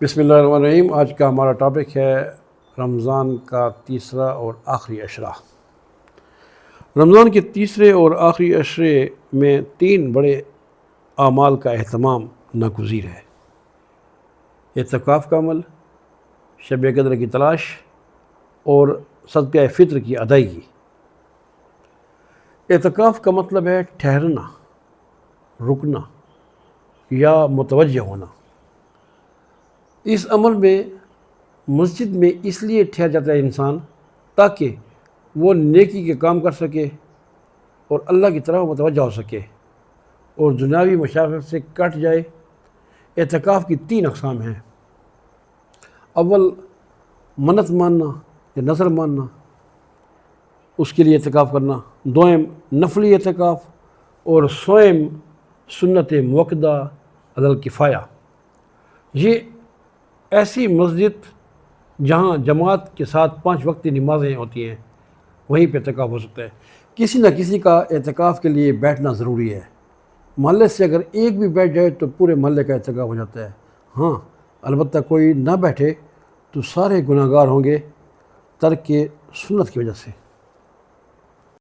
بسم اللہ الرحمن الرحیم۔ آج کا ہمارا ٹاپک ہے رمضان کا تیسرا اور آخری عشرہ۔ رمضان کے تیسرے اور آخری عشرے میں 3 بڑے اعمال کا اہتمام ناگزیر ہے: اعتکاف کا عمل، شب قدر کی تلاش اور صدقہ فطر کی ادائیگی۔ اعتکاف کا مطلب ہے ٹھہرنا، رکنا یا متوجہ ہونا۔ اس عمل میں مسجد میں اس لیے ٹھہر جاتا ہے انسان تاکہ وہ نیکی کے کام کر سکے اور اللہ کی طرف متوجہ ہو سکے اور دنیاوی مشاغل سے کٹ جائے۔ اعتکاف کی 3 اقسام ہیں: اول منت ماننا یا نظر ماننا، اس کے لیے اعتکاف کرنا۔ دوم نفلی اعتکاف، اور سوم سنت موقدہ علی الکفایہ۔ یہ ایسی مسجد جہاں جماعت کے ساتھ 5 وقتی نمازیں ہوتی ہیں، وہیں پہ اعتکاف ہو سکتا ہے۔ کسی نہ کسی کا اعتکاف کے لیے بیٹھنا ضروری ہے۔ محلے سے اگر ایک بھی بیٹھ جائے تو پورے محلے کا اعتکاف ہو جاتا ہے۔ ہاں، البتہ کوئی نہ بیٹھے تو سارے گناہگار ہوں گے ترک سنت کی وجہ سے۔